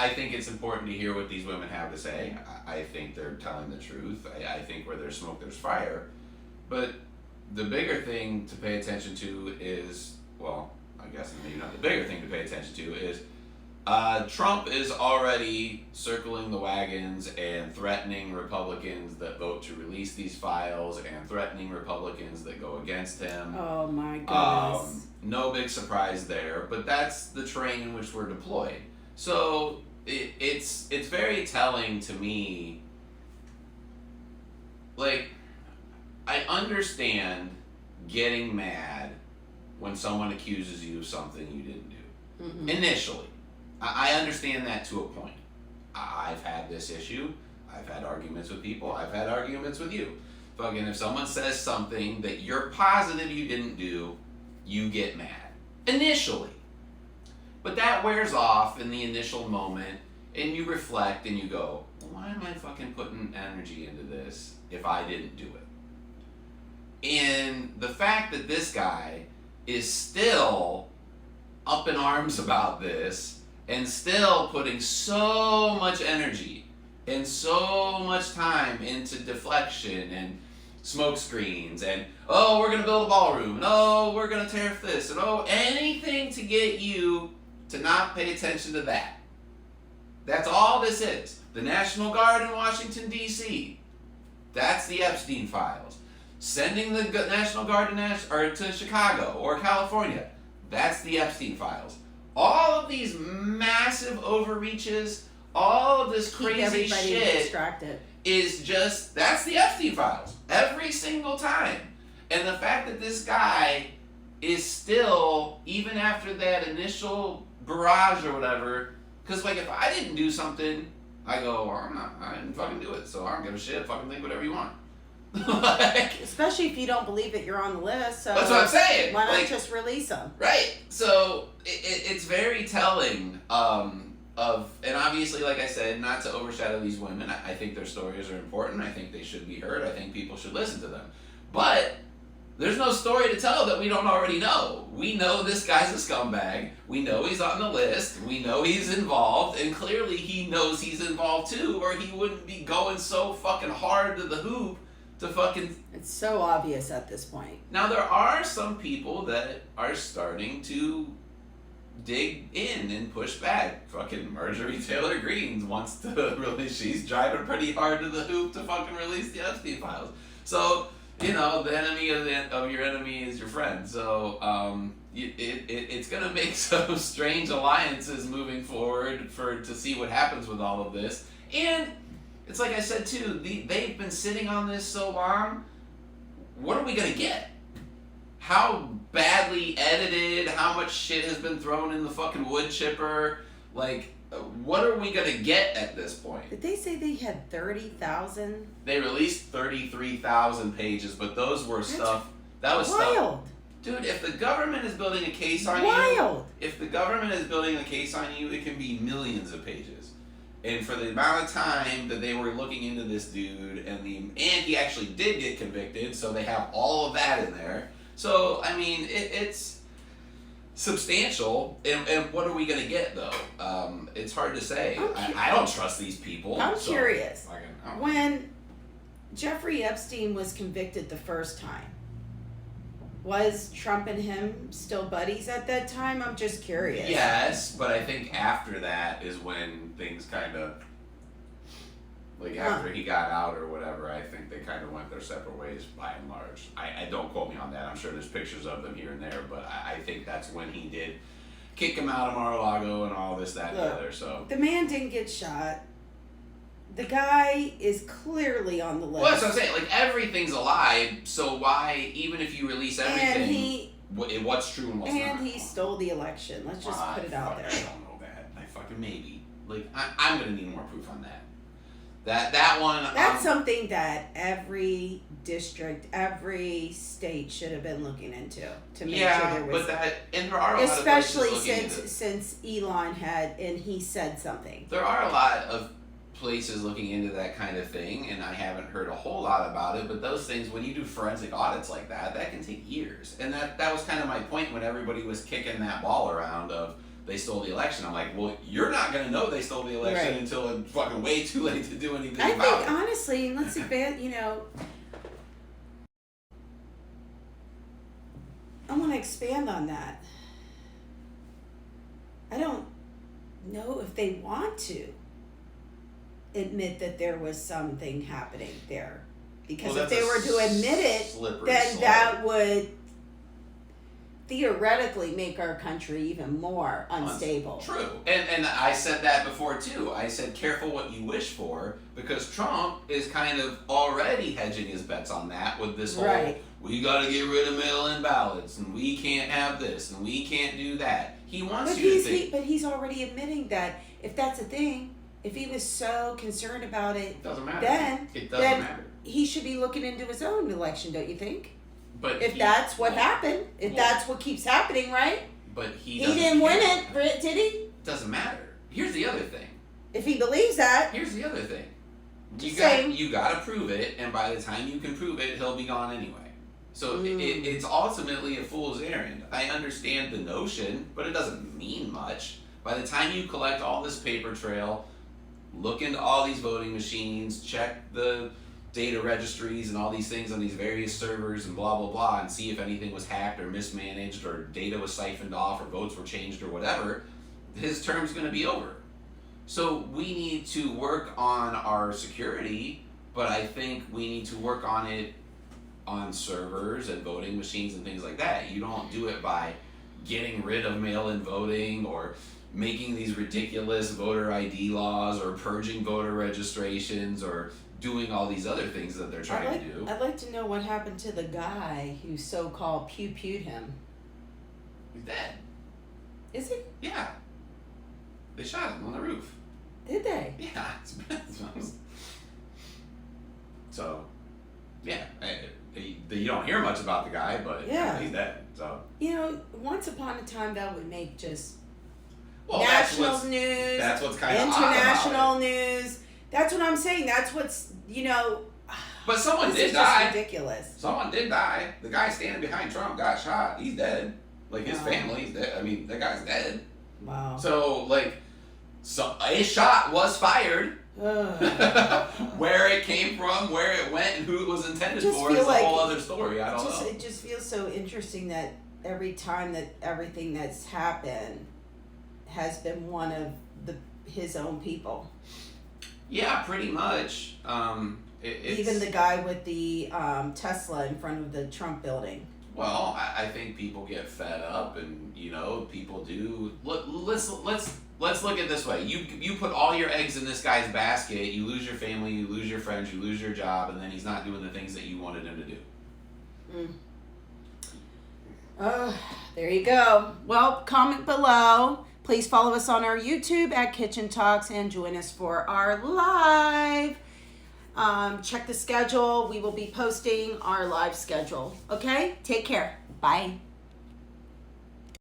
I think it's important to hear what these women have to say. I think they're telling the truth. I think where there's smoke, there's fire. But the bigger thing to pay attention to is, well, I guess maybe not the bigger thing to pay attention to is Trump is already circling the wagons and threatening Republicans that vote to release these files and threatening Republicans that go against him. Oh my goodness. No big surprise there, but that's the terrain in which we're deployed. So it's very telling to me. Like, I understand getting mad when someone accuses you of something you didn't do. Mm-hmm. Initially. I understand that to a point. I've had this issue. I've had arguments with people. I've had arguments with you. Fucking if someone says something that you're positive you didn't do, you get mad. Initially. But that wears off in the initial moment, and you reflect and you go, why am I fucking putting energy into this if I didn't do it? And the fact that this guy is still up in arms about this and still putting so much energy and so much time into deflection and smoke screens and, oh, we're going to build a ballroom, and oh, we're going to tariff this, and oh, anything to get you to not pay attention to that. That's all this is. The National Guard in Washington, D.C., that's the Epstein files. Sending the National Guard to Chicago or California, that's the Epstein files. All of these massive overreaches, all of this crazy shit distracted. Is just, that's the Epstein files. Every single time. And the fact that this guy is still, even after that initial barrage or whatever, because like if I didn't do something, I go, well, I didn't fucking do it, so I don't give a shit, fucking think whatever you want. Like, especially if you don't believe that you're on the list. So that's what I'm saying. Why not just release them? Right. So it's very telling of, and obviously, like I said, not to overshadow these women. I think their stories are important. I think they should be heard. I think people should listen to them. But there's no story to tell that we don't already know. We know this guy's a scumbag. We know he's on the list. We know he's involved. And clearly he knows he's involved too, or he wouldn't be going so fucking hard to the hoop to fucking... It's so obvious at this point. Now, there are some people that are starting to dig in and push back. Fucking Marjorie Taylor Greene wants to release... She's driving pretty hard to the hoop to fucking release the Epstein files. So, you know, the enemy of your enemy is your friend. So, it's going to make some strange alliances moving forward to see what happens with all of this. And... it's like I said too, they've been sitting on this so long, what are we going to get? How badly edited, how much shit has been thrown in the fucking wood chipper, like, what are we going to get at this point? Did they say they had 30,000? They released 33,000 pages, but those were stuff, that was wild. Stuff. Dude, if the government is building a case on wild. you, if the government is building a case on you, it can be millions of pages. And for the amount of time that they were looking into this dude, and he actually did get convicted, so they have all of that in there. So, I mean, it's substantial. And what are we going to get, though? It's hard to say. I don't trust these people. I'm curious. When Jeffrey Epstein was convicted the first time, was Trump and him still buddies at that time? I'm just curious. Yes, but I think after that is when things kind of, like after he got out or whatever, I think they kind of went their separate ways by and large. I don't quote me on that. I'm sure there's pictures of them here and there, but I think that's when he did kick him out of Mar-a-Lago and all this, that, and the other. So the man didn't get shot. The guy is clearly on the list. Well, that's what I'm saying. Like, everything's a lie, so why, even if you release everything, what's true and what's not? And he stole the election. Let's just put it out there. I don't know that. I fucking maybe. Like, I'm going to need more proof on that. That one... That's something that every district, every state should have been looking into to make sure there was... and there are a lot of places looking into... since Elon and he said something. There are a lot of places looking into that kind of thing, and I haven't heard a whole lot about it, but those things, when you do forensic audits like that can take years. And that was kind of my point when everybody was kicking that ball around of they stole the election. I'm like, well, you're not going to know they stole the election until it's fucking way too late to do anything about it. I think, honestly, and let's advance, I want to expand on that. I don't know if they want to admit that there was something happening there. Because if they were to admit it, then that would theoretically make our country even more unstable. True. And I said that before too. I said careful what you wish for, because Trump is kind of already hedging his bets on that with this whole, we got to get rid of mail-in ballots, and we can't have this, and we can't do that. He wants you to think. But he's already admitting that if that's a thing, if he was so concerned about it, doesn't matter. Then it doesn't matter. He should be looking into his own election, don't you think? But if that's what happened, that's what keeps happening, right? But he didn't win it, did he? Doesn't matter. Here's the other thing. If he believes that. Here's the other thing. You got to prove it, and by the time you can prove it, he'll be gone anyway. So it's ultimately a fool's errand. I understand the notion, but it doesn't mean much. By the time you collect all this paper trail, look into all these voting machines, check the data registries and all these things on these various servers and blah, blah, blah, and see if anything was hacked or mismanaged or data was siphoned off or votes were changed or whatever, his term's going to be over. So we need to work on our security, but I think we need to work on it on servers and voting machines and things like that. You don't do it by getting rid of mail-in voting or making these ridiculous voter ID laws or purging voter registrations or doing all these other things that they're trying to do. I'd like to know what happened to the guy who so-called pew-pewed him. He's dead. Is he? Yeah. They shot him on the roof. Did they? Yeah. So, yeah. You don't hear much about the guy, but he's dead. So. Once upon a time that would make just national news. That's what's kind of international news. That's what I'm saying. That's what's, But someone did die. It's ridiculous. Someone did die. The guy standing behind Trump got shot. He's dead. Like, his family's dead. I mean, that guy's dead. Wow. So, a shot was fired. Where it came from, where it went, and who it was intended for is a whole other story. I don't know. It just feels so interesting that every time that everything that's happened has been one of his own people. Yeah, pretty much. Even the guy with the Tesla in front of the Trump building. Well, I think people get fed up, and people do. Let's look at it this way. You put all your eggs in this guy's basket. You lose your family, you lose your friends, you lose your job, and then he's not doing the things that you wanted him to do. There you go. Well, comment below. Please follow us on our YouTube at Kitchen Talks and join us for our live. Check the schedule. We will be posting our live schedule. Okay? Take care. Bye.